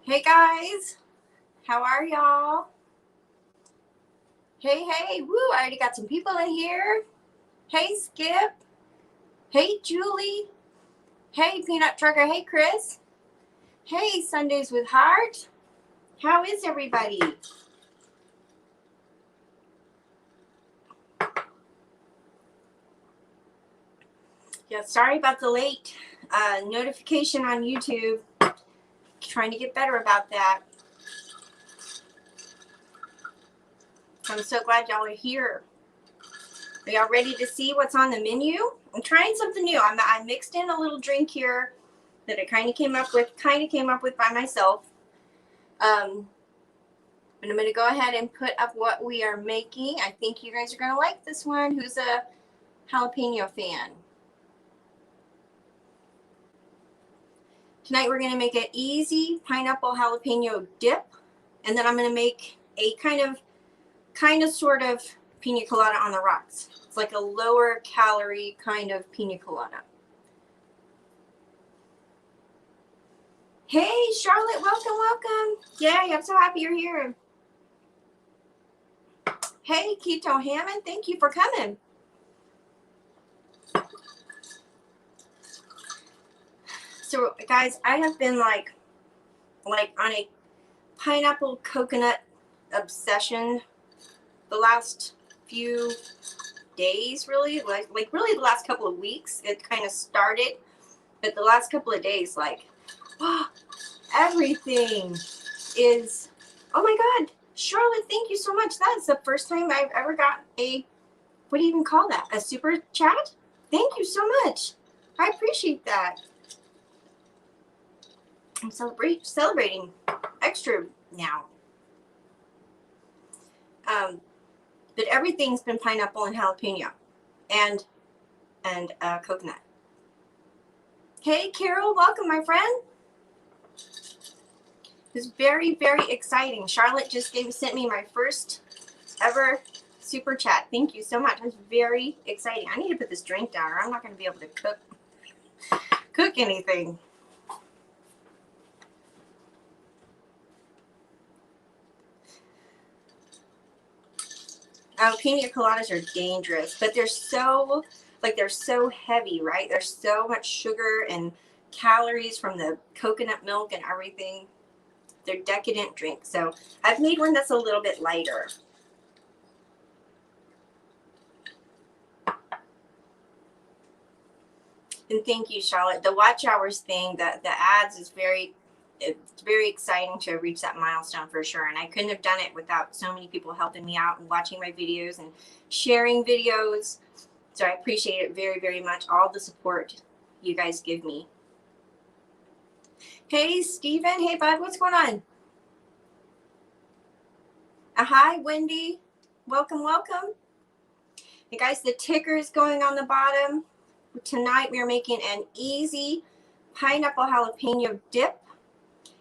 Hey guys, how are y'all? Hey, woo, I already got some people in here. Hey Skip, hey Julie, hey Peanut Trucker, hey Chris, hey Sundays with Heart. How is everybody? Yeah, sorry about the late notification on YouTube. Trying to get better about that. I'm so glad y'all are here. Are y'all ready to see what's on the menu? I'm trying something new. I mixed in a little drink here that I kind of came up with by myself. But I'm going to go ahead and put up what we are making. I think you guys are going to like this one. Who's a jalapeno fan? Tonight we're going to make an easy pineapple jalapeno dip. And then I'm going to make a kind of sort of pina colada on the rocks. It's like a lower calorie kind of pina colada. Hey Charlotte, welcome. Yay, I'm so happy you're here. Hey Keto Hammond, thank you for coming. So guys, I have been like on a pineapple coconut obsession the last few days, really, like really the last couple of weeks. It kind of started, but the last couple of days, like, oh, everything is, oh my God, Charlotte, thank you so much. That's the first time I've ever got a, what do you even call that? A super chat? Thank you so much. I appreciate that. I'm celebrating extra now. But everything's been pineapple and jalapeno and coconut. Hey Carol, welcome my friend. It's very, very exciting. Charlotte just sent me my first ever super chat. Thank you so much. It's very exciting. I need to put this drink down or I'm not going to be able to cook anything. Pina coladas are dangerous, but they're so heavy, right? There's so much sugar and calories from the coconut milk and everything. They're decadent drinks. So I've made one that's a little bit lighter. And thank you, Charlotte. The watch hours thing, the ads is it's very exciting to reach that milestone for sure. And I couldn't have done it without so many people helping me out and watching my videos and sharing videos. So I appreciate it very, very much. All the support you guys give me. Hey, Steven. Hey, bud. What's going on? Hi, Wendy. Welcome. Hey, guys, the ticker is going on the bottom. Tonight we are making an easy pineapple jalapeno dip.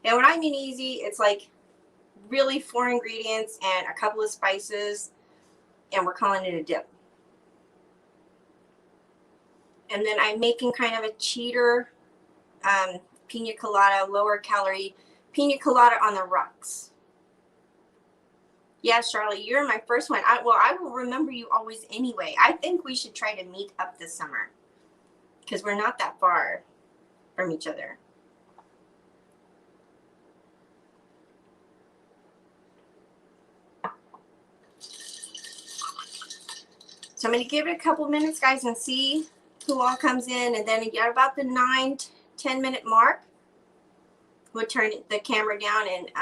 And when I mean easy, it's like really 4 ingredients and a couple of spices, and we're calling it a dip. And then I'm making kind of a cheater pina colada, lower calorie pina colada on the rocks. Yeah, Charlotte, you're my first one. I will remember you always anyway. I think we should try to meet up this summer because we're not that far from each other. So I'm going to give it a couple minutes, guys, and see who all comes in. And then at about the 9-10 minute mark, we'll turn the camera down and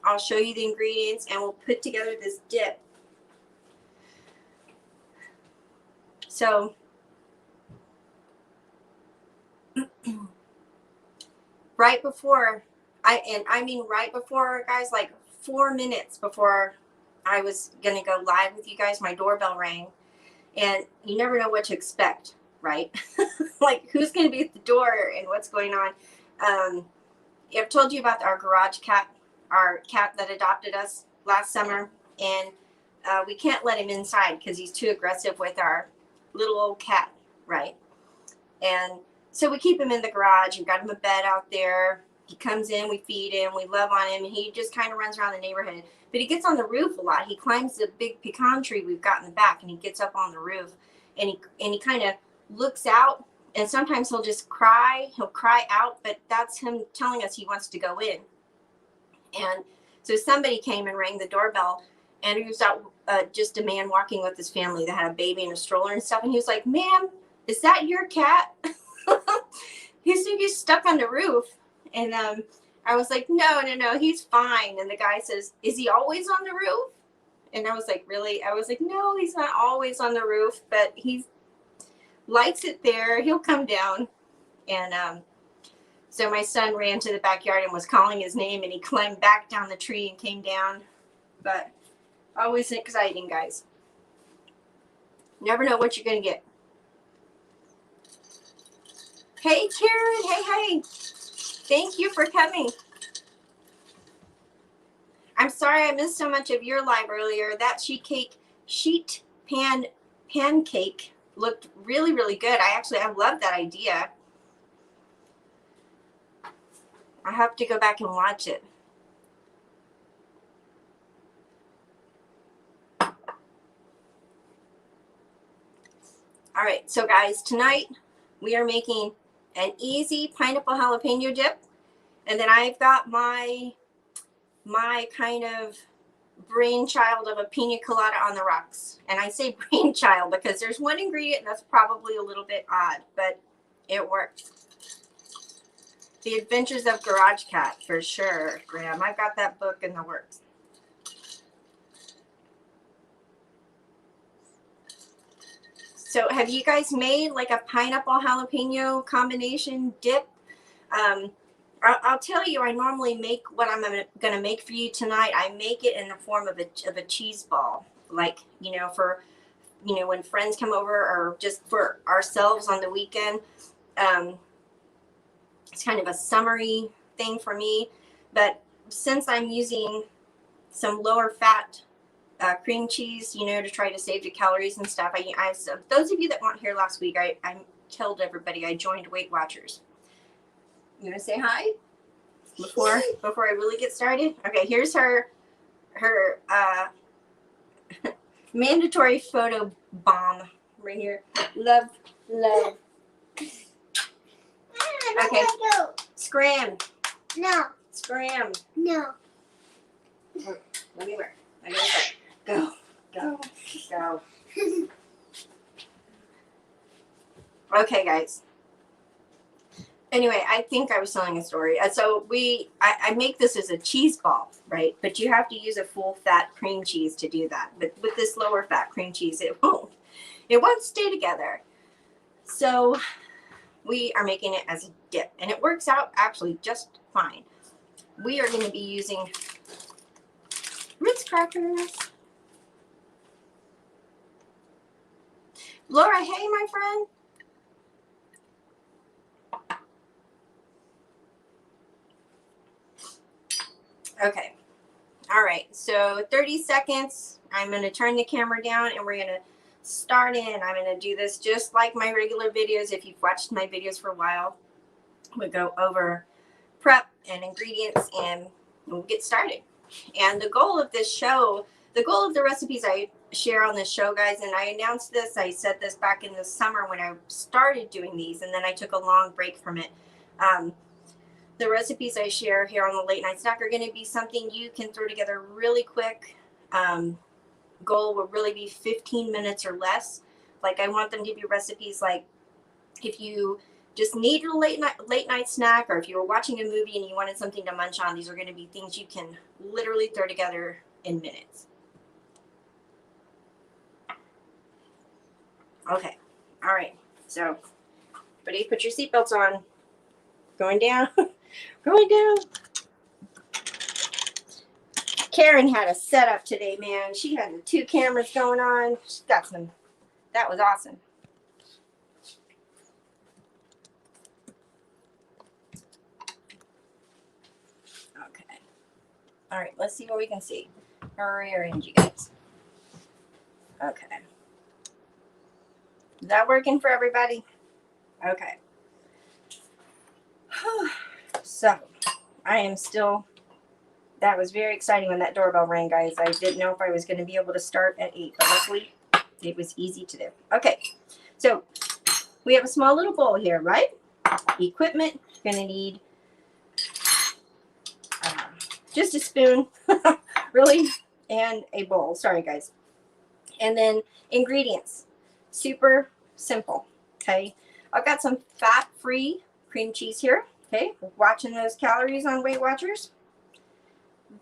I'll show you the ingredients and we'll put together this dip. So right before, right before, guys, like 4 minutes before I was going to go live with you guys, my doorbell rang. And you never know what to expect, right? Like who's going to be at the door and what's going on. I've told you about our garage cat, our cat that adopted us last summer. And we can't let him inside because he's too aggressive with our little old cat, right? And so we keep him in the garage. We've got him a bed out there. He comes in, we feed him, we love on him, and he just kind of runs around the neighborhood. But he gets on the roof a lot. He climbs the big pecan tree we've got in the back, and he gets up on the roof, and he kind of looks out, and sometimes he'll just cry. He'll cry out, but that's him telling us he wants to go in. And so somebody came and rang the doorbell, and he was out, just a man walking with his family that had a baby in a stroller and stuff. And he was like, "Ma'am, is that your cat?" He's stuck on the roof. And I was like, no, he's fine. And the guy says, "Is he always on the roof?" And I was like, really? I was like, no, he's not always on the roof, but he likes it there. He'll come down. And so my son ran to the backyard and was calling his name, and he climbed back down the tree and came down. But always exciting, guys. Never know what you're going to get. Hey, Karen. Hey. Thank you for coming. I'm sorry I missed so much of your live earlier. That sheet pan pancake looked really, really good. I love that idea. I have to go back and watch it. All right, so guys, tonight we are making an easy pineapple jalapeno dip, and then I've got my kind of brainchild of a pina colada on the rocks. And I say brainchild because there's one ingredient that's probably a little bit odd, but it worked. The Adventures of Garage Cat, for sure, Graham. I've got that book in the works. So have you guys made like a pineapple jalapeno combination dip? I'll tell you, I normally make what I'm going to make for you tonight. I make it in the form of a cheese ball, like, for, when friends come over or just for ourselves on the weekend. It's kind of a summery thing for me. But since I'm using some lower fat cream cheese, to try to save the calories and stuff. So those of you that weren't here last week, I told everybody I joined Weight Watchers. You want to say hi before I really get started? Okay, here's her mandatory photo bomb right here. Love. Okay, scram. No. Scram. No. Let me wear. I gotta start. Go. Okay, guys. Anyway, I think I was telling a story. So I make this as a cheese ball, right? But you have to use a full fat cream cheese to do that. But with this lower fat cream cheese, it won't stay together. So we are making it as a dip, and it works out actually just fine. We are going to be using Ritz crackers. Laura, hey, my friend. Okay. All right. So 30 seconds. I'm going to turn the camera down, and we're going to start in. I'm going to do this just like my regular videos. If you've watched my videos for a while, we go over prep and ingredients, and we'll get started. And the goal of this show, the goal of the recipes I share on this show, guys, and I announced this, I said this back in the summer when I started doing these, and then I took a long break from it. The recipes I share here on the Late Night Snack are going to be something you can throw together really quick. Goal will really be 15 minutes or less. Like, I want them to be recipes like if you just needed a late night snack, or if you were watching a movie and you wanted something to munch on, these are going to be things you can literally throw together in minutes. Okay. All right. So, everybody put your seatbelts on. Going down. Going down. Karen had a setup today, man. She had the 2 cameras going on. She got some. That was awesome. Okay. All right. Let's see what we can see. Rearrange you guys. Okay. Is that working for everybody? Okay. So, I am still, that was very exciting when that doorbell rang, guys. I didn't know if I was going to be able to start at 8, but luckily it was easy to do. Okay, so we have a small little bowl here, right? Equipment, you're going to need just a spoon, really, and a bowl. Sorry, guys. And then ingredients, super simple, okay? I've got some fat-free cream cheese here, okay? Watching those calories on Weight Watchers.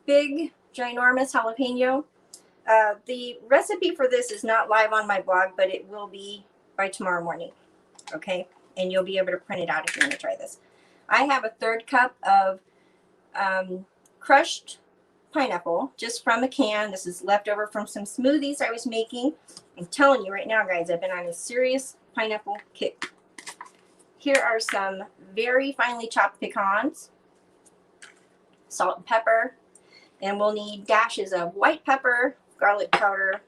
Big, ginormous jalapeno. The recipe for this is not live on my blog, but it will be by tomorrow morning, okay? And you'll be able to print it out if you want to try this. I have a 1/3 cup of crushed pineapple just from a can. This is leftover from some smoothies I was making. I'm telling you right now, guys, I've been on a serious pineapple kick. Here are some very finely chopped pecans, salt and pepper, and we'll need dashes of white pepper, garlic powder,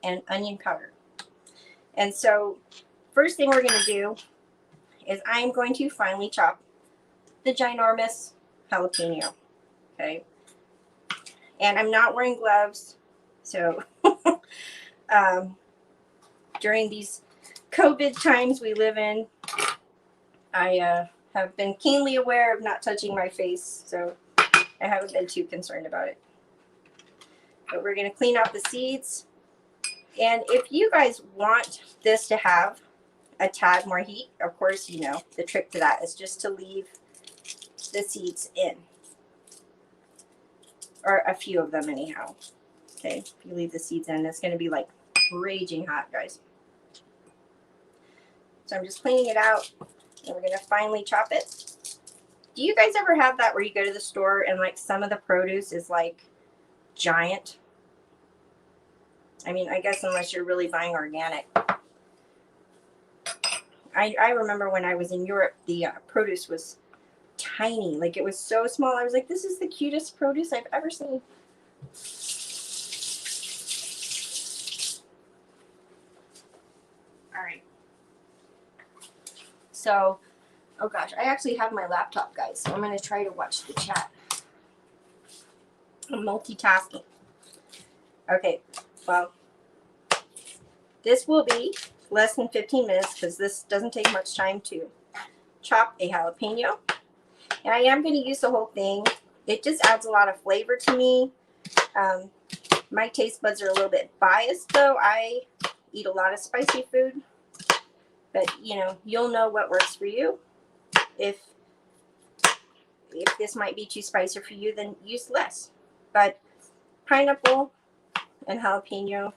and onion powder. And so first thing we're going to do is I'm going to finely chop the ginormous jalapeno, okay? And I'm not wearing gloves, so during these COVID times we live in, I have been keenly aware of not touching my face, so I haven't been too concerned about it. But we're going to clean out the seeds. And if you guys want this to have a tad more heat, of course, you know, the trick to that is just to leave the seeds in. Or a few of them anyhow. Okay, if you leave the seeds in, it's going to be like raging hot, guys. So I'm just cleaning it out, and we're going to finely chop it. Do you guys ever have that where you go to the store and like some of the produce is like giant? I mean, I guess unless you're really buying organic. I remember when I was in Europe, the produce was tiny. Like it was so small. I was like, this is the cutest produce I've ever seen. All right. So, oh gosh, I actually have my laptop, guys. So I'm going to try to watch the chat. I'm multitasking. Okay, well, this will be less than 15 minutes because this doesn't take much time to chop a jalapeno. And I am going to use the whole thing. It just adds a lot of flavor to me. My taste buds are a little bit biased, though. I eat a lot of spicy food. But, you know, you'll know what works for you. If this might be too spicy for you, then use less. But pineapple and jalapeno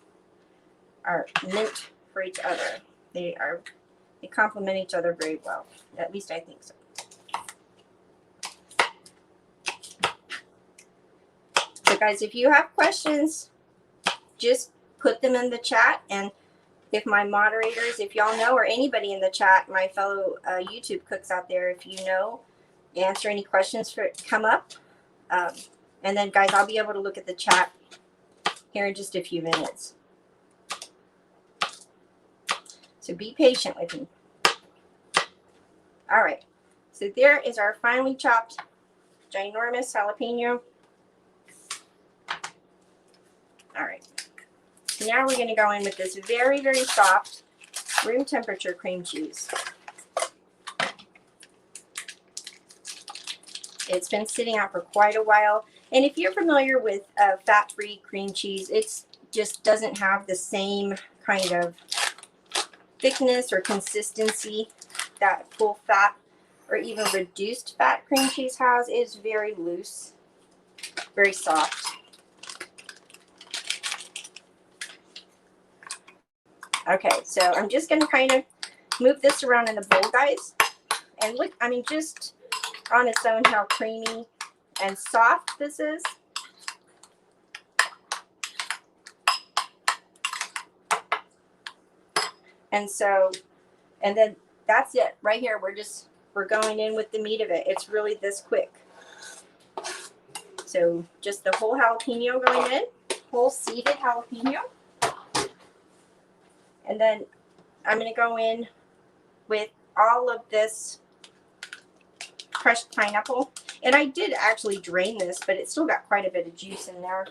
are meant for each other. They complement each other very well. At least I think so. So guys, if you have questions, just put them in the chat. And if my moderators, if y'all know, or anybody in the chat, my fellow YouTube cooks out there, if you know, answer any questions for come up. And then guys, I'll be able to look at the chat here in just a few minutes. So be patient with me. All right. So there is our finely chopped ginormous jalapeno. All right. So now we're going to go in with this very, very soft room temperature cream cheese. It's been sitting out for quite a while. And if you're familiar with fat-free cream cheese, it just doesn't have the same kind of thickness or consistency that full fat or even reduced fat cream cheese has. It is very loose, very soft. Okay, so I'm just going to kind of move this around in the bowl, guys. And look, I mean, just on its own, how creamy and soft this is. And so, and then that's it right here. We're going in with the meat of it. It's really this quick. So just the whole jalapeno going in, whole seeded jalapeno. And then I'm going to go in with all of this crushed pineapple. And I did actually drain this, but it still got quite a bit of juice in there.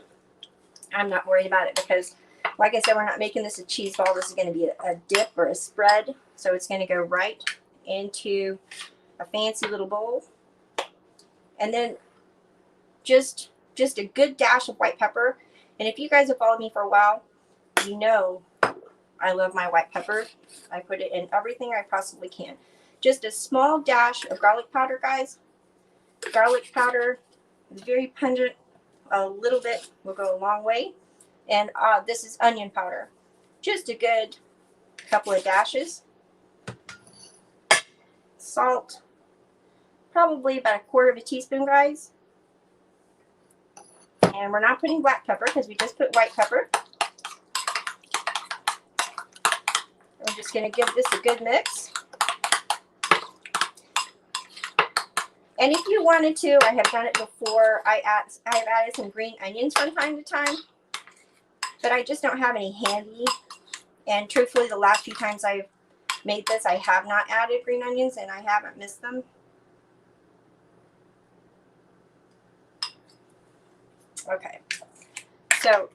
I'm not worried about it because, like I said, we're not making this a cheese ball. This is going to be a dip or a spread. So it's going to go right into a fancy little bowl. And then just a good dash of white pepper. And if you guys have followed me for a while, you know I love my white pepper. I put it in everything I possibly can. Just a small dash of garlic powder, guys. Garlic powder is very pungent. A little bit will go a long way. And this is onion powder. Just a good couple of dashes. Salt. Probably about 1/4 teaspoon, guys. And we're not putting black pepper because we just put white pepper. I'm just going to give this a good mix. And if you wanted to, I have done it before, I have added some green onions from time to time, but I just don't have any handy. And truthfully, the last few times I've made this, I have not added green onions, and I haven't missed them. Okay, so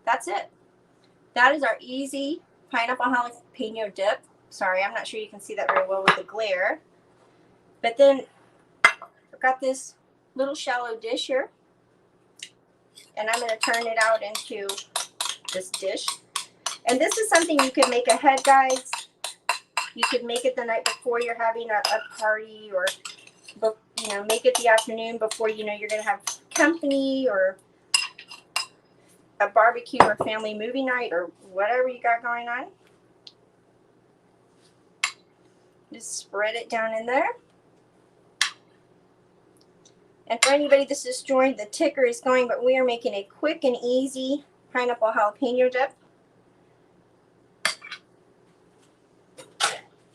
that's it. That is our easy pineapple jalapeno dip. Sorry, I'm not sure you can see that very well with the glare. But then I've got this little shallow dish here, and I'm going to turn it out into this dish. And this is something you could make ahead, guys. You could make it the night before you're having a party, or you know, make it the afternoon before you know you're going to have company or a barbecue or family movie night or whatever you got going on. Just spread it down in there. And for anybody that's just joined, the ticker is going, but we are making a quick and easy pineapple jalapeno dip.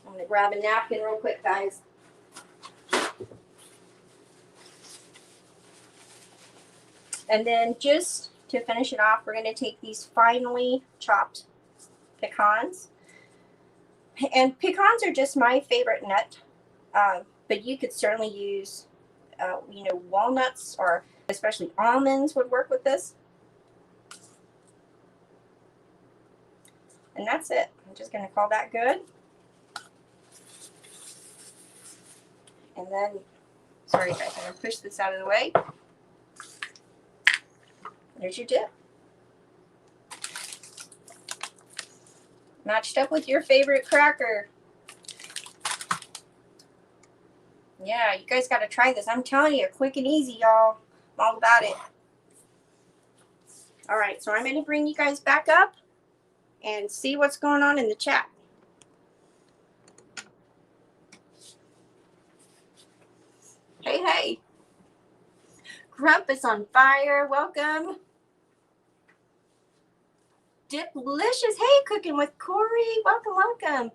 I'm going to grab a napkin real quick, guys. And then just to finish it off, we're going to take these finely chopped pecans. And pecans are just my favorite nut, but you could certainly use, you know, walnuts, or especially almonds would work with this. And that's it. I'm just going to call that good. And then, sorry guys, I'm going to push this out of the way. There's your dip. Matched up with your favorite cracker. Yeah, you guys got to try this. I'm telling you, quick and easy, y'all. I'm all about it. All right, so I'm going to bring you guys back up and see what's going on in the chat. Hey, hey. Grump is on fire. Welcome. Diplicious. Hey, Cooking with Corey. Welcome, welcome.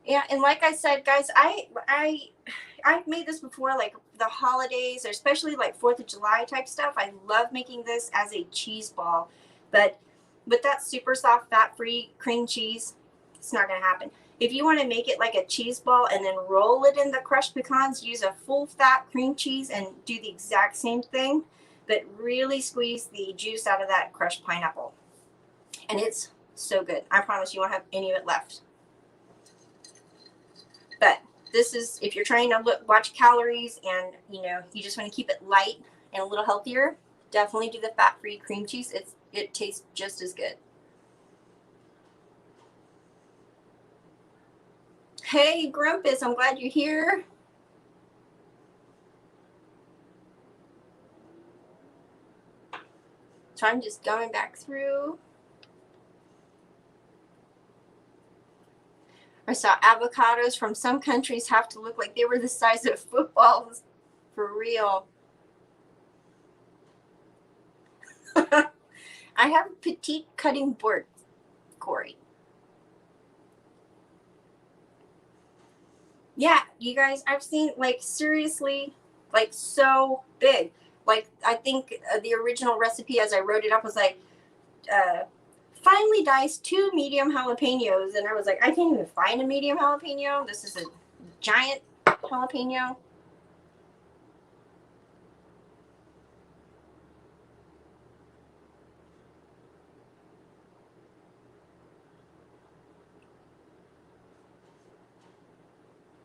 Yeah, and like I said, guys, I've made this before, like the holidays, or especially like 4th of July type stuff. I love making this as a cheese ball, but with that super soft, fat-free cream cheese, it's not going to happen. If you want to make it like a cheese ball and then roll it in the crushed pecans, use a full fat cream cheese and do the exact same thing, but really squeeze the juice out of that crushed pineapple. And it's so good. I promise you won't have any of it left. But this is, if you're trying to watch calories and, you know, you just want to keep it light and a little healthier, definitely do the fat-free cream cheese. It tastes just as good. Hey, Grumpus, I'm glad you're here. So I'm just going back through. I saw avocados from some countries have to look like they were the size of footballs. For real. I have a petite cutting board, Corey. Yeah, you guys, I've seen, like, seriously, like, so big. Like, I think the original recipe as I wrote it up was like finely diced 2 medium jalapenos, and I was like, I can't even find a medium jalapeno. This is a giant jalapeno.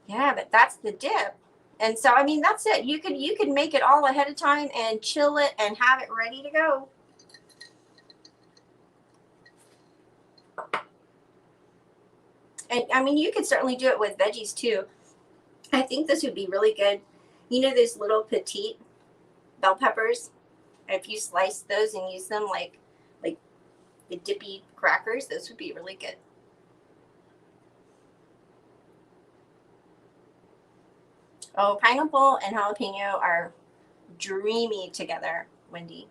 Yeah, but that's the dip. And so, I mean, that's it. You could make it all ahead of time and chill it and have it ready to go. And I mean, you could certainly do it with veggies too. I think this would be really good. You know those little petite bell peppers? If you slice those and use them like the dippy crackers, those would be really good. Oh, pineapple and jalapeno are dreamy together, Wendy.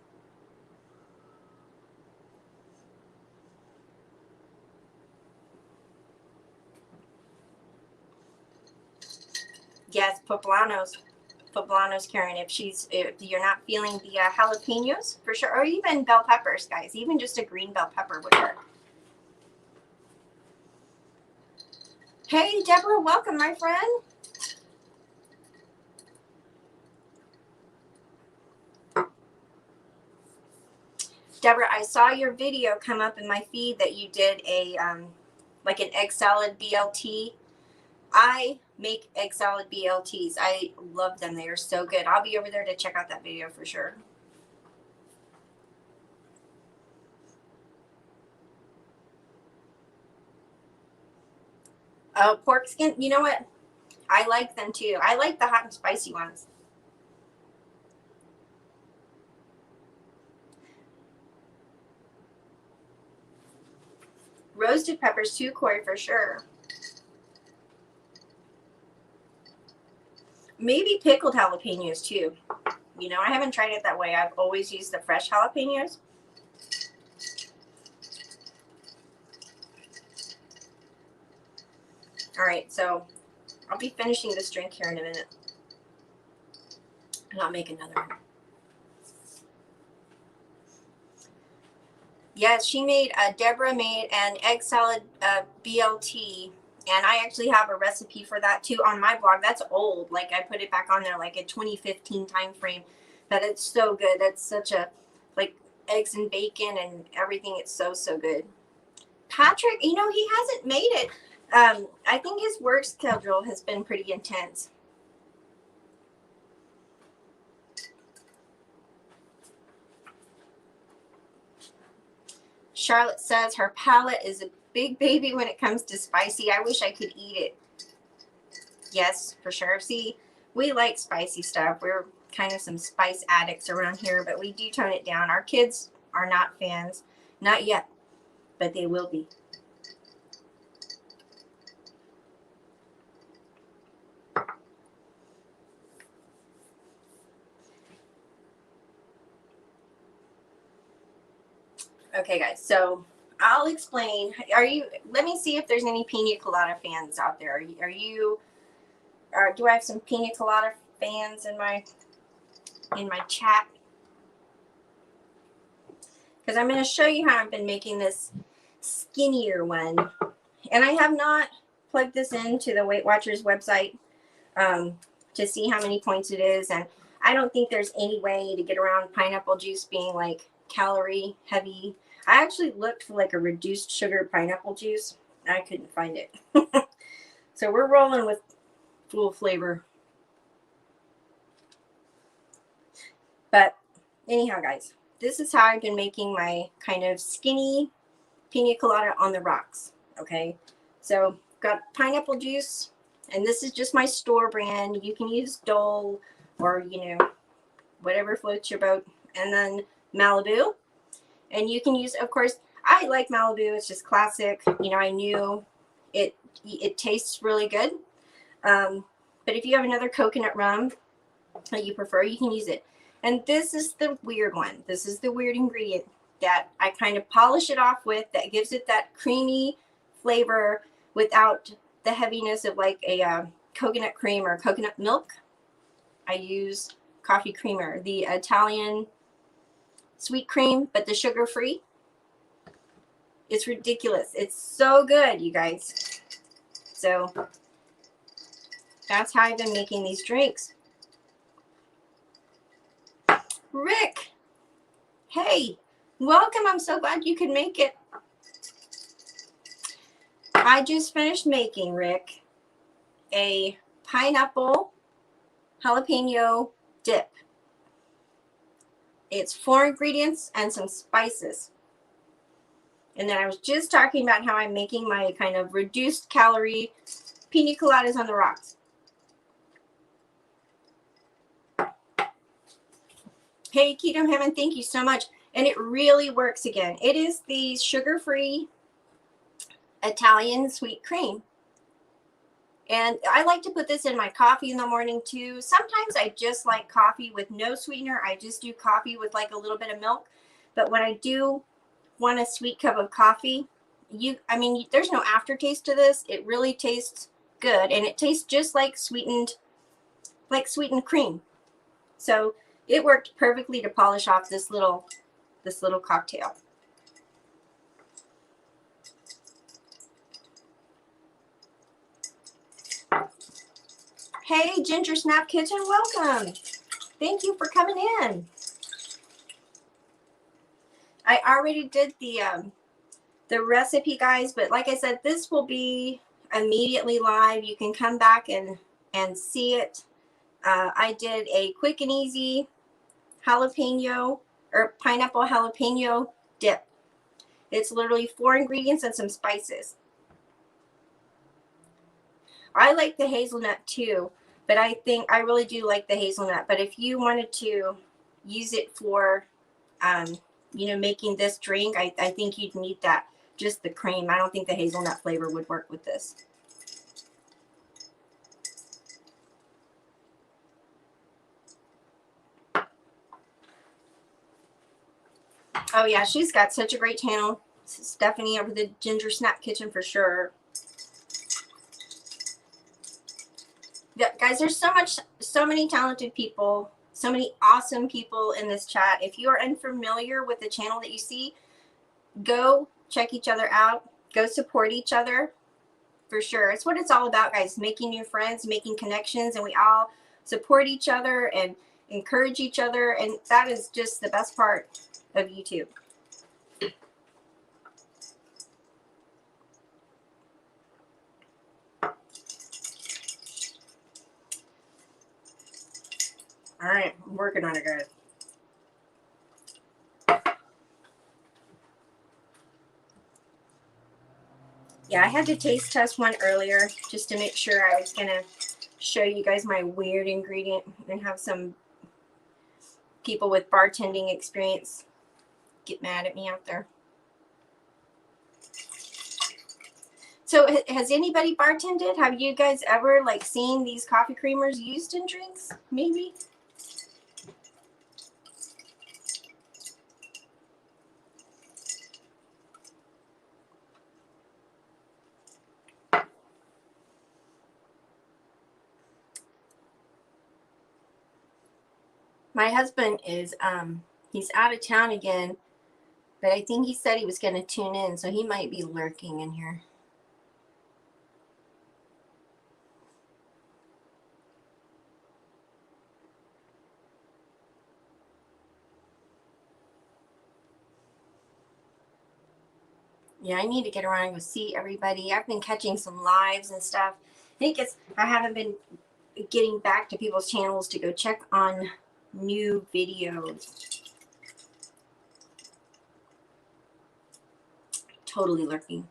Yes, poblanos, Karen. If you're not feeling the jalapenos, for sure, or even bell peppers, guys. Even just a green bell pepper would work. Hey, Deborah, welcome, my friend. Deborah, I saw your video come up in my feed that you did a like an egg salad BLT. I make egg salad BLTs. I love them. They are so good. I'll be over there to check out that video for sure. Oh, pork skin. You know what? I like them too. I like the hot and spicy ones. Roasted peppers too, Corey, for sure. Maybe pickled jalapenos too. You know, I haven't tried it that way. I've always used the fresh jalapenos. All right, so I'll be finishing this drink here in a minute. And I'll make another one. Yes, Deborah made an egg salad BLT. And I actually have a recipe for that too on my blog. That's old. Like I put it back on there like a 2015 time frame. But it's so good. That's such a, like eggs and bacon and everything. It's so, so good. Patrick, you know, he hasn't made it. I think his work schedule has been pretty intense. Charlotte says her palate is a big baby when it comes to spicy. I wish I could eat it. Yes, for sure. See, we like spicy stuff. We're kind of some spice addicts around here, but we do tone it down. Our kids are not fans. Not yet, but they will be. Okay, guys, so I'll explain. Let me see if there's any Pina Colada fans out there. Do I have some Pina Colada fans in my chat? Because I'm going to show you how I've been making this skinnier one. And I have not plugged this into the Weight Watchers website to see how many points it is. And I don't think there's any way to get around pineapple juice being like calorie heavy. I actually looked for like a reduced sugar pineapple juice. I couldn't find it. So we're rolling with full flavor. But anyhow, guys, this is how I've been making my kind of skinny pina colada on the rocks. Okay, so got pineapple juice, and this is just my store brand. You can use Dole or, you know, whatever floats your boat. And then Malibu. And you can use, of course, I like Malibu. It's just classic. You know, I knew it tastes really good. But if you have another coconut rum that you prefer, you can use it. And this is the weird one. This is the weird ingredient that I kind of polish it off with, that gives it that creamy flavor without the heaviness of like a coconut cream or coconut milk. I use coffee creamer, the Italian sweet cream, but the sugar free. It's ridiculous. It's so good, you guys. So that's how I've been making these drinks. Rick, hey, welcome. I'm so glad you could make it. I just finished making, Rick, a pineapple jalapeno dip. It's 4 ingredients and some spices. And then I was just talking about how I'm making my kind of reduced calorie pina coladas on the rocks. Hey, Keto Hammond, thank you so much. And it really works again. It is the sugar-free Italian sweet cream. And I like to put this in my coffee in the morning too. Sometimes I just like coffee with no sweetener. I just do coffee with like a little bit of milk. But when I do want a sweet cup of coffee, there's no aftertaste to this. It really tastes good, and it tastes just like sweetened cream. So it worked perfectly to polish off this little cocktail. Hey, Ginger Snap Kitchen, welcome. Thank you for coming in. I already did the recipe, guys, but like I said, this will be immediately live. You can come back and see it. I did a quick and easy jalapeno or pineapple jalapeno dip. It's literally 4 ingredients and some spices. I like the hazelnut too, but I really do like the hazelnut. But if you wanted to use it for, making this drink, I think you'd need that, just the cream. I don't think the hazelnut flavor would work with this. Oh yeah, she's got such a great channel. Stephanie over the Ginger Snap Kitchen for sure. Yeah, guys, there's so many talented people, so many awesome people in this chat. If you are unfamiliar with the channel that you see, go check each other out. Go support each other for sure. It's what it's all about, guys. Making new friends, making connections, and we all support each other and encourage each other. And that is just the best part of YouTube. All right, I'm working on it, guys. Yeah, I had to taste test one earlier just to make sure. I was going to show you guys my weird ingredient and have some people with bartending experience get mad at me out there. So has anybody bartended? Have you guys ever seen these coffee creamers used in drinks? Maybe? My husband is, he's out of town again, but I think he said he was going to tune in, so he might be lurking in here. Yeah, I need to get around and go see everybody. I've been catching some lives and stuff. I haven't been getting back to people's channels to go check on new videos. Totally lurking.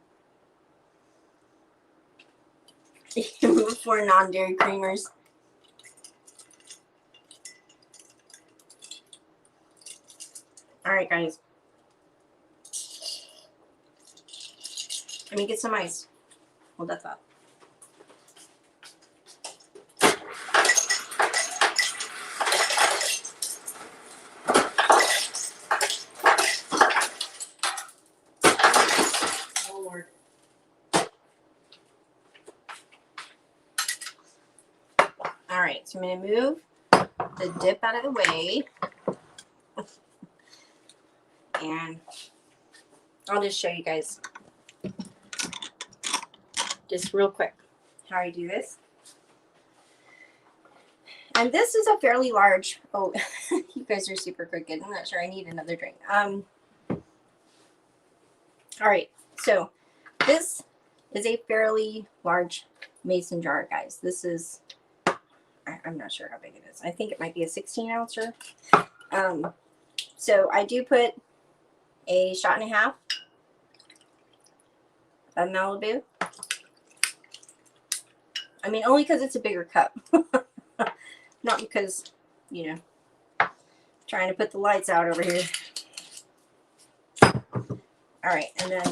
For non-dairy creamers. All right, guys. Let me get some ice. Hold that thought. Oh, Lord. All right, so I'm going to move the dip out of the way. And I'll just show you guys just real quick how I do this. And this is a fairly large, oh, you guys are super crooked. I'm not sure I need another drink. All right, so this is a fairly large mason jar, guys. This is, I'm not sure how big it is. I think it might be a 16-ouncer. So I do put a shot and a half of Malibu. I mean, only because it's a bigger cup. Not because, you know, trying to put the lights out over here. All right, and then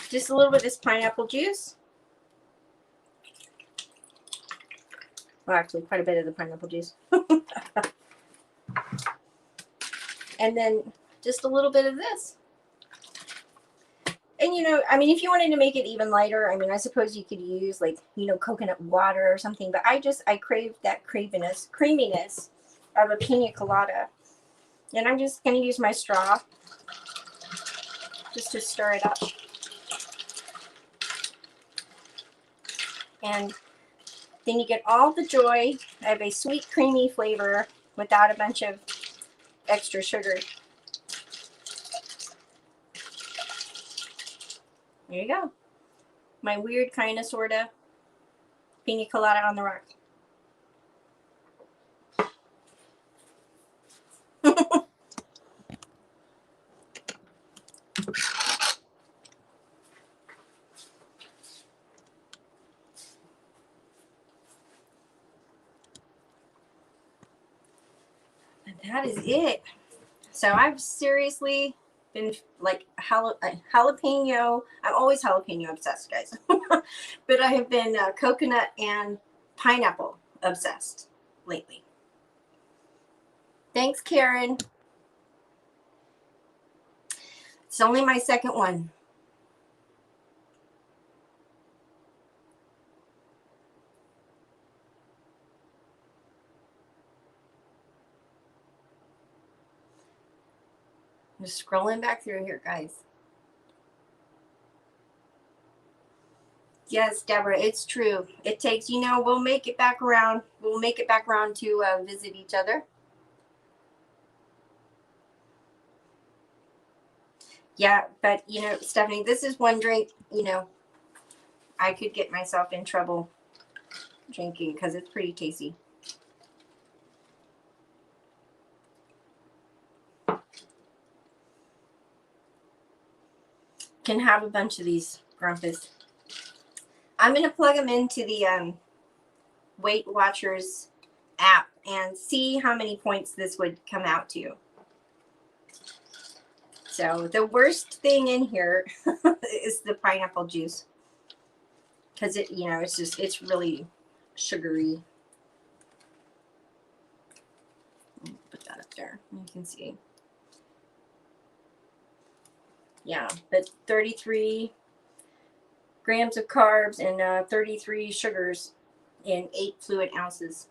just a little bit of this pineapple juice. Well, actually, quite a bit of the pineapple juice. And then just a little bit of this. And, you know, I mean, if you wanted to make it even lighter, I mean, I suppose you could use, like, you know, coconut water or something. But I crave that creaminess of a Pina Colada. And I'm just going to use my straw just to stir it up. And then you get all the joy of a sweet, creamy flavor without a bunch of extra sugar. There you go. My weird kind of, sort of Pina Colada on the rock. And that is it. So I've seriously been like jalapeno. I'm always jalapeno obsessed, guys. But I have been coconut and pineapple obsessed lately. Thanks, Karen. It's only my second one. I'm just scrolling back through here, guys. Yes, Deborah, it's true. It takes, you know, we'll make it back around. We'll make it back around to visit each other. Yeah, but, you know, Stephanie, this is one drink, you know, I could get myself in trouble drinking because it's pretty tasty. Can have a bunch of these grumpus. I'm going to plug them into the Weight Watchers app and see how many points this would come out to. So the worst thing in here is the pineapple juice. Because it, you know, it's really sugary. Put that up there. You can see. Yeah, but 33 grams of carbs and 33 sugars in 8 fluid ounces.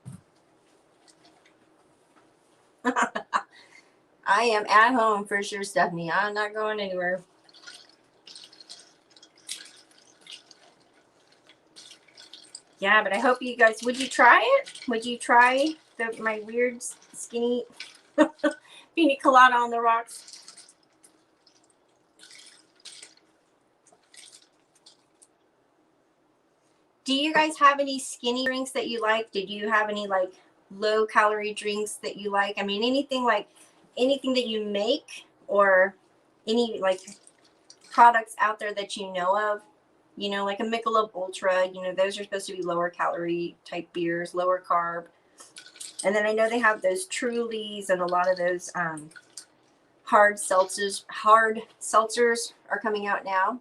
I am at home for sure, Stephanie. I'm not going anywhere. Yeah, but I hope you guys, would you try it? Would you try my weird skinny Pina Colada on the rocks? Do you guys have any skinny drinks that you like? Did you have any like low calorie drinks that you like? I mean, anything that you make or any like products out there that you know of, you know, like a Michelob Ultra, you know, those are supposed to be lower calorie type beers, lower carb. And then I know they have those Trulies and a lot of those hard seltzers are coming out now.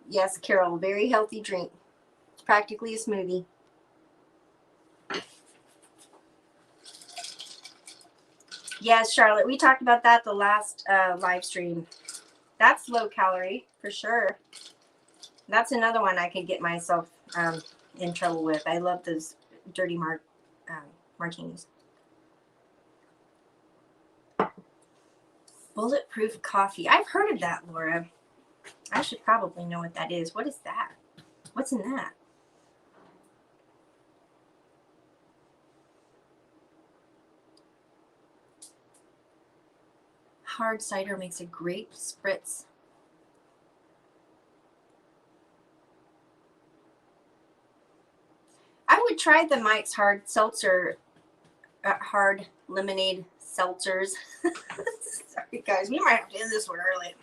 Yes, Carol, very healthy drink. It's practically a smoothie. Yes, Charlotte, we talked about that the last live stream. That's low calorie for sure. That's another one I could get myself in trouble with. I love those dirty martinis. Bulletproof coffee. I've heard of that, Laura. I should probably know what that is. What is that? What's in that? Hard cider makes a great spritz. I would try the Mike's Hard Seltzer, hard lemonade seltzers. Sorry, guys. We might have to end this one early.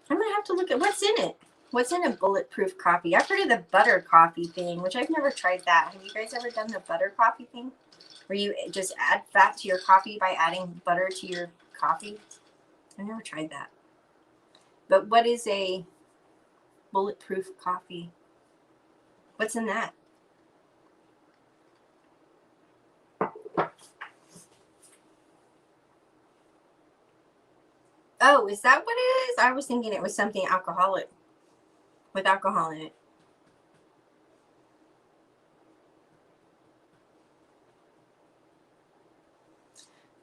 I'm going to have to look at what's in it. What's in a bulletproof coffee? I've heard of the butter coffee thing, which I've never tried that. Have you guys ever done the butter coffee thing? Where you just add fat to your coffee by adding butter to your coffee? I've never tried that. But what is a bulletproof coffee? What's in that? Oh, is that what it is? I was thinking it was something alcoholic. With alcohol in it.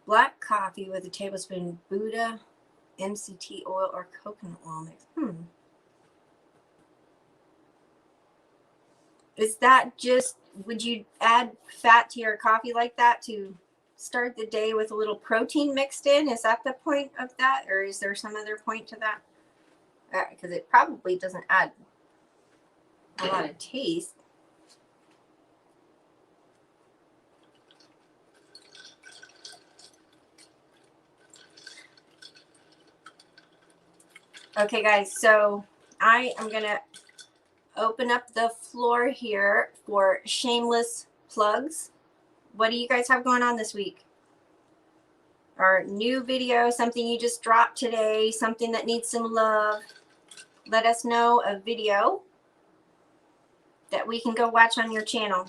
Black coffee with a tablespoon Buddha, MCT oil, or coconut oil mix. Is that just, would you add fat to your coffee like that to start the day with a little protein mixed in? Is that the point of that? Or is there some other point to that? Because it probably doesn't add a lot of taste. Okay, guys, so I am going to open up the floor here for shameless plugs. What do you guys have going on this week? Or new video, something you just dropped today, something that needs some love. Let us know a video that we can go watch on your channel.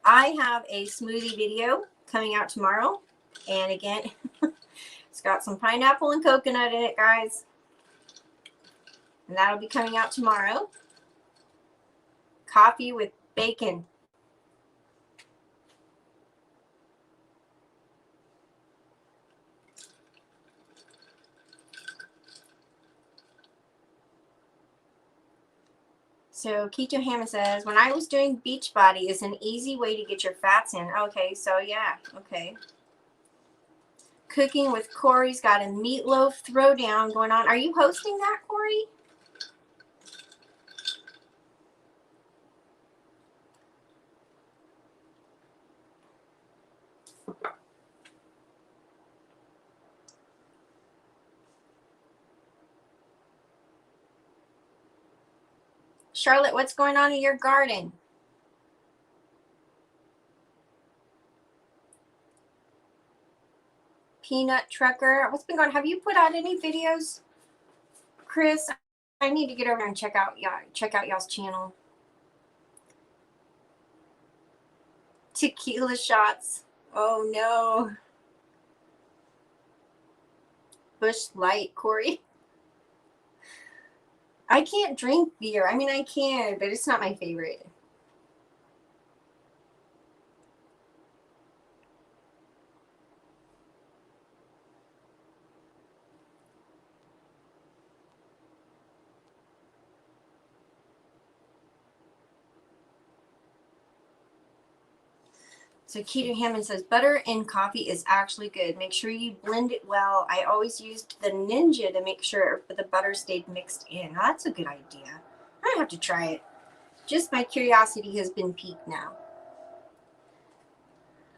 I have a smoothie video coming out tomorrow. And again, it's got some pineapple and coconut in it, guys. And that'll be coming out tomorrow. Coffee with bacon. So Keto Hammond says, when I was doing Beachbody, is an easy way to get your fats in. Okay, so yeah, okay. Cooking with Corey's got a meatloaf throwdown going on. Are you hosting that, Corey? Charlotte, what's going on in your garden? Peanut Trucker, what's been going on? Have you put out any videos, Chris? I need to get over and check out y'all's channel. Tequila shots. Oh no. Bush Light, Corey. I can't drink beer. I mean, I can, but it's not my favorite. So Keto Hammond says, butter in coffee is actually good. Make sure you blend it well. I always used the Ninja to make sure the butter stayed mixed in. Oh, that's a good idea. I have to try it. Just my curiosity has been piqued now.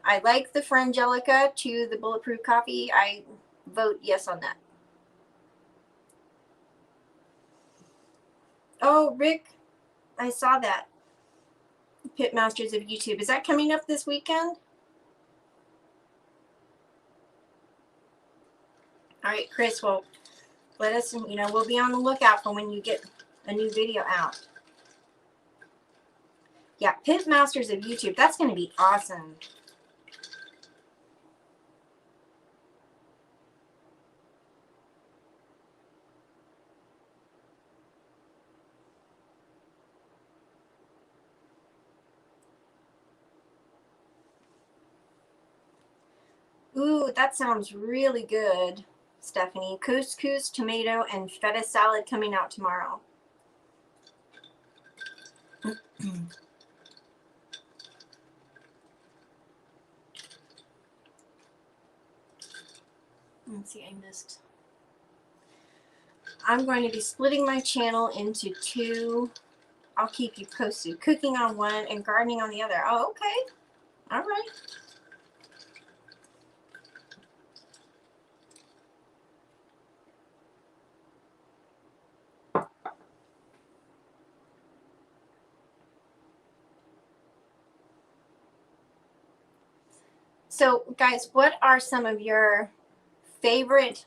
I like the Frangelica to the Bulletproof Coffee. I vote yes on that. Oh, Rick, I saw that. Pitmasters of YouTube. Is that coming up this weekend? All right, Chris, well, let us, we'll be on the lookout for when you get a new video out. Yeah, Pit Masters of YouTube. That's going to be awesome. Ooh, that sounds really good, Stephanie. Couscous, tomato, and feta salad coming out tomorrow. Let's see, I missed. I'm going to be splitting my channel into two. I'll keep you posted. Cooking on one and gardening on the other. Oh, okay. All right. So, guys, what are some of your favorite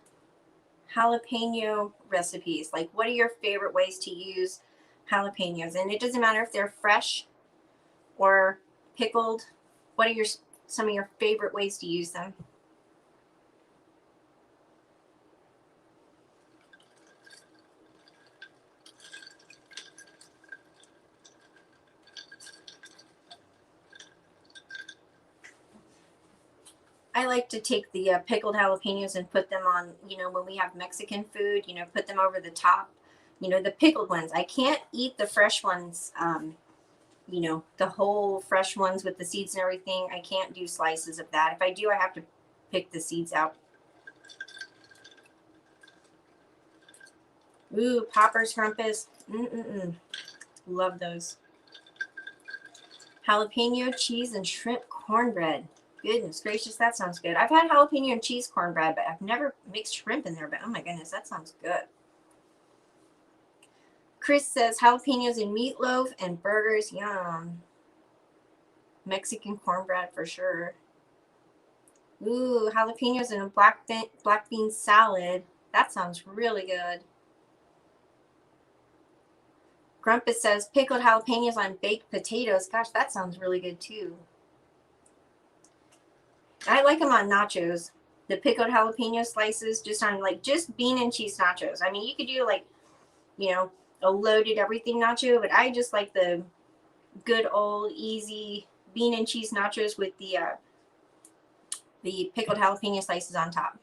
jalapeno recipes? Like, what are your favorite ways to use jalapenos? And it doesn't matter if they're fresh or pickled. What are some of your favorite ways to use them? I like to take the pickled jalapenos and put them on, when we have Mexican food, put them over the top, the pickled ones. I can't eat the fresh ones, the whole fresh ones with the seeds and everything. I can't do slices of that. If I do, I have to pick the seeds out. Ooh, poppers, rumpus. Love those. Jalapeno, cheese, and shrimp cornbread. Goodness gracious, that sounds good. I've had jalapeno and cheese cornbread, but I've never mixed shrimp in there. But oh my goodness, that sounds good. Chris says jalapenos in meatloaf and burgers. Yum. Mexican cornbread for sure. Ooh, jalapenos in a black bean salad. That sounds really good. Grumpus says pickled jalapenos on baked potatoes. Gosh, that sounds really good too. I like them on nachos. The pickled jalapeno slices just on just bean and cheese nachos. I mean, you could do a loaded everything nacho, but I just like the good old easy bean and cheese nachos with the pickled jalapeno slices on top.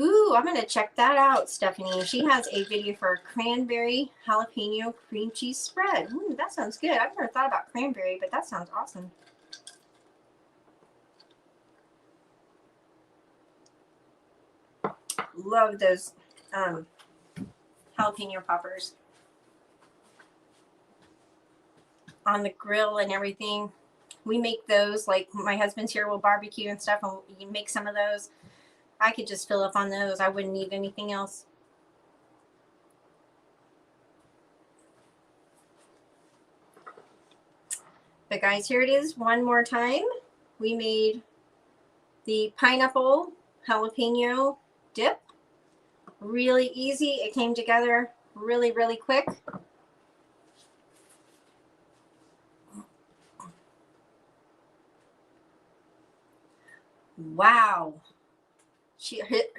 Ooh, I'm going to check that out, Stephanie. She has a video for a cranberry jalapeno cream cheese spread. Ooh, that sounds good. I've never thought about cranberry, but that sounds awesome. Love those jalapeno poppers on the grill and everything. We make those, like my husband's here will barbecue and stuff, and you make some of those. I could just fill up on those. I wouldn't need anything else. But guys, here it is one more time. We made the pineapple jalapeno dip. Really easy. It came together really, really quick. Wow.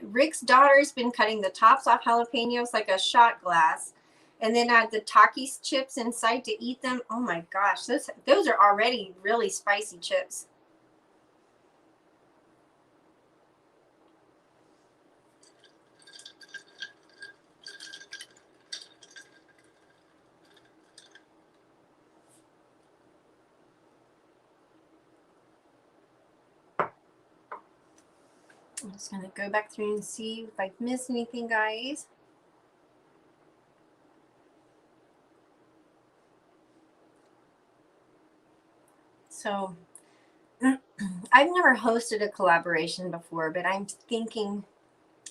Rick's daughter's been cutting the tops off jalapenos like a shot glass, and then add the Takis chips inside to eat them. Oh my gosh, those are already really spicy chips. I'm just going to go back through and see if I've missed anything, guys. So, I've never hosted a collaboration before, but I'm thinking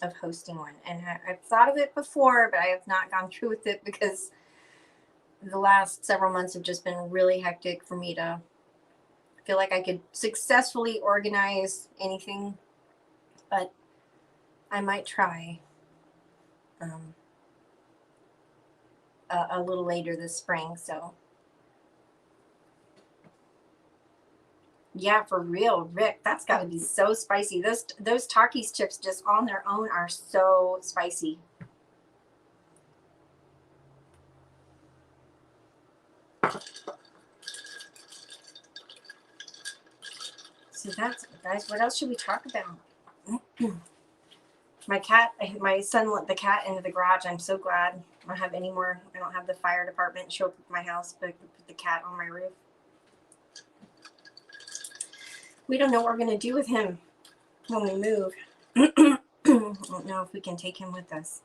of hosting one. And I've thought of it before, but I have not gone through with it because the last several months have just been really hectic for me to feel like I could successfully organize anything. But I might try. a little later this spring. So yeah, for real, Rick, that's got to be so spicy. Those Takis chips just on their own are so spicy. So that's, guys, what else should we talk about? My son let the cat into the garage. I'm so glad. I don't have any more. I don't have the fire department show up at my house, but put the cat on my roof. We don't know what we're going to do with him when we move. I don't know if we can take him with us.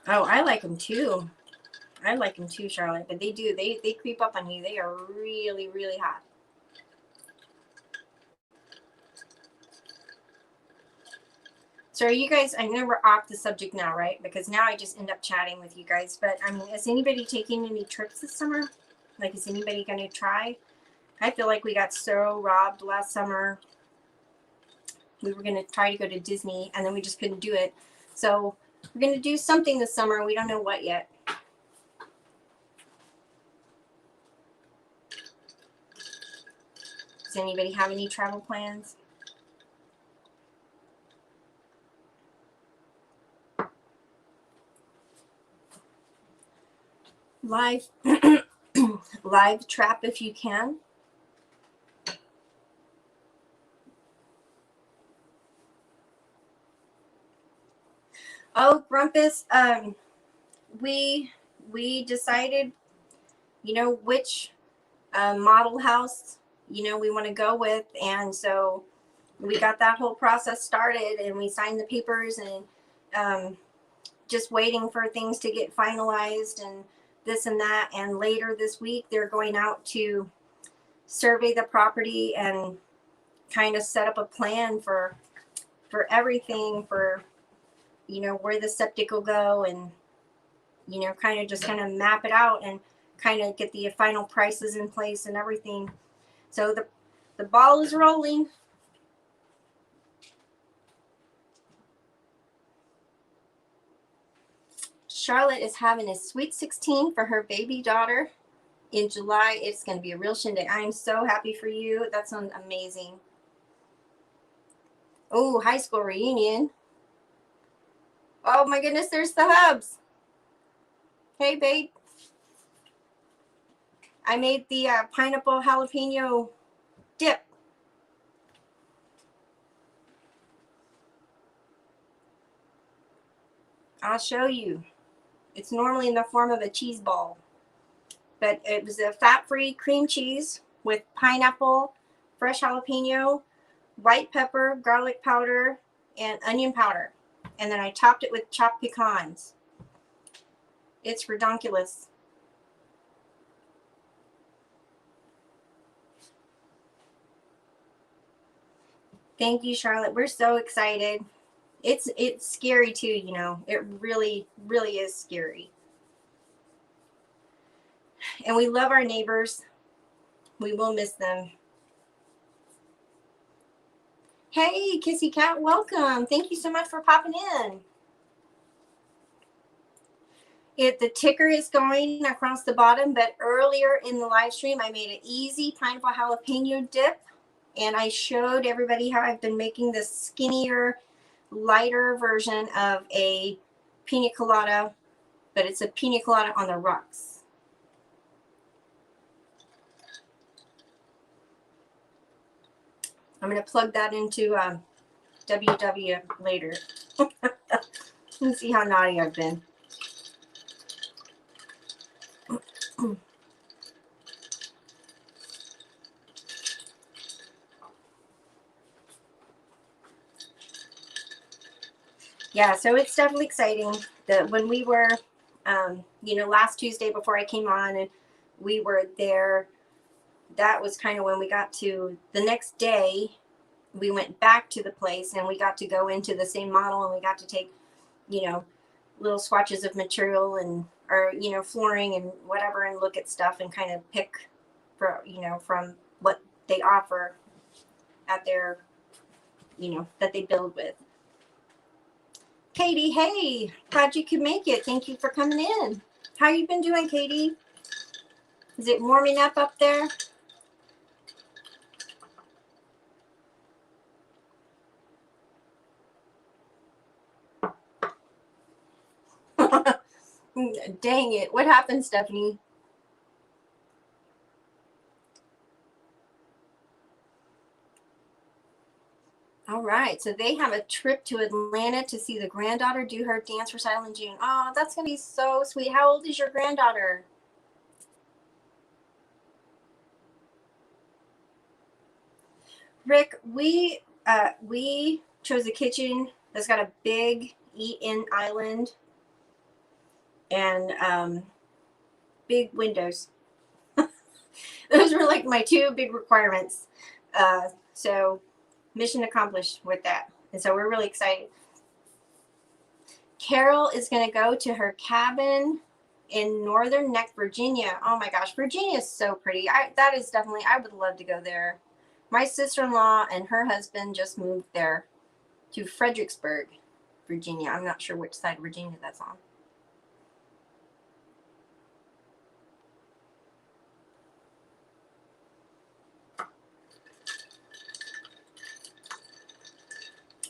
Oh, I like them too. I like them too, Charlotte. But they do. They creep up on you. They are really, really hot. So are you guys, I know we're off the subject now, right? Because now I just end up chatting with you guys. But I mean, is anybody taking any trips this summer? Like, is anybody going to try? I feel like we got so robbed last summer. We were going to try to go to Disney, and then we just couldn't do it. So we're going to do something this summer. We don't know what yet. Does anybody have any travel plans? Live trap if you can. Oh, Grumpus, we decided, you know, which model house, you know, we want to go with, and so we got that whole process started, and we signed the papers, and just waiting for things to get finalized and this and that. And later this week they're going out to survey the property and kind of set up a plan for everything, for, you know, where the septic will go, and, you know, kind of map it out and kind of get the final prices in place and everything. So the ball is rolling. Charlotte is having a sweet 16 for her baby daughter in July. It's going to be a real shindig. I am so happy for you. That sounds amazing. Oh, high school reunion. Oh my goodness, there's the hubs. Hey, babe. I made the pineapple jalapeno dip. I'll show you. It's normally in the form of a cheese ball, but it was a fat-free cream cheese with pineapple, fresh jalapeno, white pepper, garlic powder, and onion powder. And then I topped it with chopped pecans. It's redonkulous. Thank you, Charlotte. We're so excited. It's scary too, you know. It really, really is scary. And we love our neighbors. We will miss them. Hey, Kissy Cat, welcome. Thank you so much for popping in. The ticker is going across the bottom, but earlier in the live stream, I made an easy pineapple jalapeno dip, and I showed everybody how I've been making this skinnier, lighter version of a pina colada, but it's a pina colada on the rocks. I'm going to plug that into WW later. Let's see how naughty I've been. Yeah, so it's definitely exciting that when we were, you know, last Tuesday before I came on and we were there, that was kind of when we got to the next day. We went back to the place and we got to go into the same model, and we got to take, you know, little swatches of material and, or, you know, flooring and whatever, and look at stuff and kind of pick for, you know, from what they offer at their, you know, that they build with. Katie, hey, glad you could make it. Thank you for coming in. How you been doing, Katie? Is it warming up there? Dang it. What happened, Stephanie? All right. So they have a trip to Atlanta to see the granddaughter do her dance recital in June. Oh, that's going to be so sweet. How old is your granddaughter? Rick, we chose a kitchen that's got a big eat-in island and big windows. Those were like my two big requirements. So mission accomplished with that. And so we're really excited. Carol is going to go to her cabin in Northern Neck, Virginia. Oh my gosh, Virginia is so pretty. That is definitely, I would love to go there. My sister-in-law and her husband just moved there to Fredericksburg, Virginia. I'm not sure which side of Virginia that's on.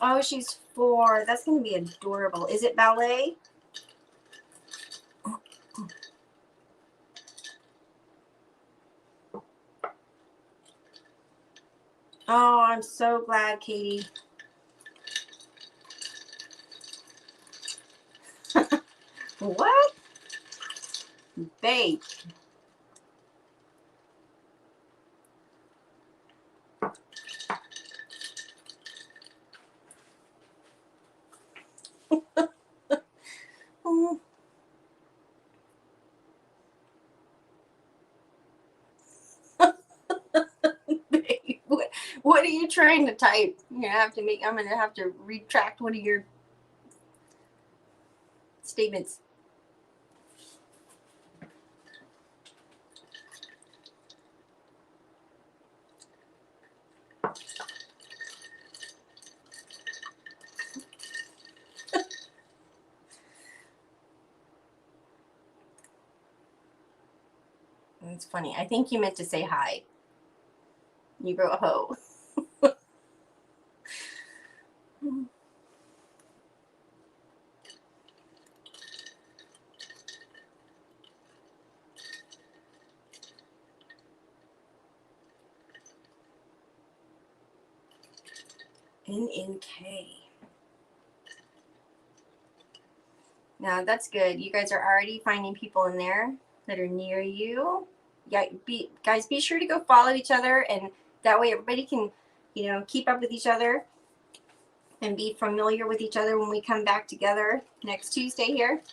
Oh, she's 4. That's going to be adorable. Is it ballet? Oh, I'm so glad, Katie. What? Bake. What are you trying to type? I'm gonna have to retract one of your statements. It's funny. I think you meant to say hi. You wrote ho. NNK. Now that's good. You guys are already finding people in there that are near you. Yeah, guys, be sure to go follow each other, and that way everybody can, keep up with each other and be familiar with each other when we come back together next Tuesday here.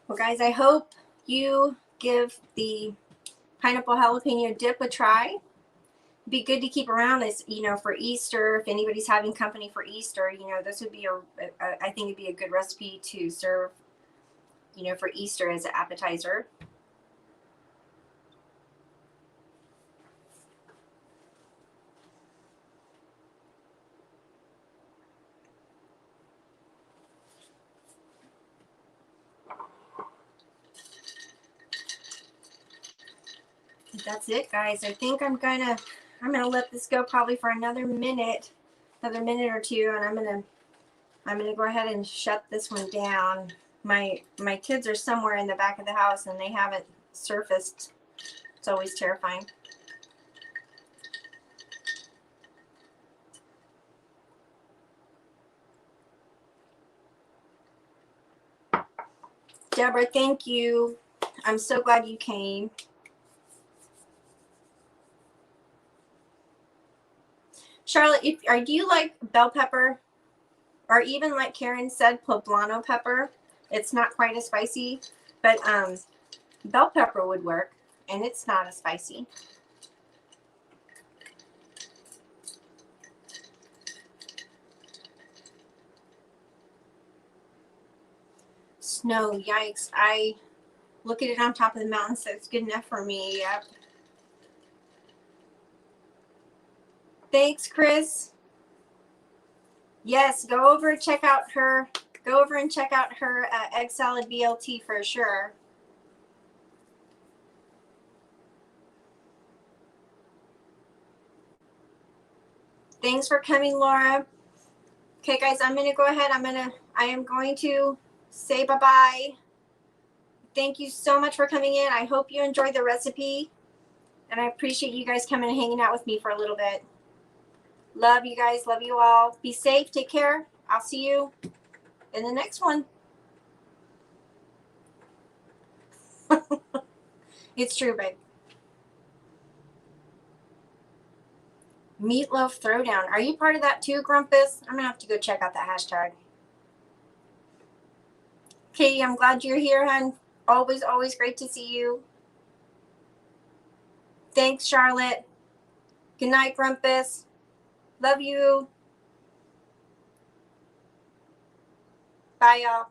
Well, guys, I hope you give the pineapple jalapeno dip a try. Be good to keep around as for Easter. If anybody's having company for Easter, this would be I think it'd be a good recipe to serve, for Easter as an appetizer. That's it, guys. I think I'm gonna let this go probably for another minute or two, and I'm gonna go ahead and shut this one down. My kids are somewhere in the back of the house and they haven't surfaced. It's always terrifying. Deborah, thank you. I'm so glad you came. Charlotte, do you like bell pepper, or even like Karen said, poblano pepper? It's not quite as spicy, but bell pepper would work, and it's not as spicy. snow. Yikes. I look at it on top of the mountain, so it's good enough for me. Yep. Thanks, Chris. Yes, go over and check out her. Go over and check out her egg salad BLT for sure. Thanks for coming, Laura. Okay, guys, I'm gonna go ahead. I am going to say bye-bye. Thank you so much for coming in. I hope you enjoyed the recipe, and I appreciate you guys coming and hanging out with me for a little bit. Love you guys. Love you all. Be safe. Take care. I'll see you in the next one. It's true, babe. Meatloaf Throwdown. Are you part of that too, Grumpus? I'm going to have to go check out that hashtag. Katie, I'm glad you're here, hon. Always, always great to see you. Thanks, Charlotte. Good night, Grumpus. Love you. Bye, y'all.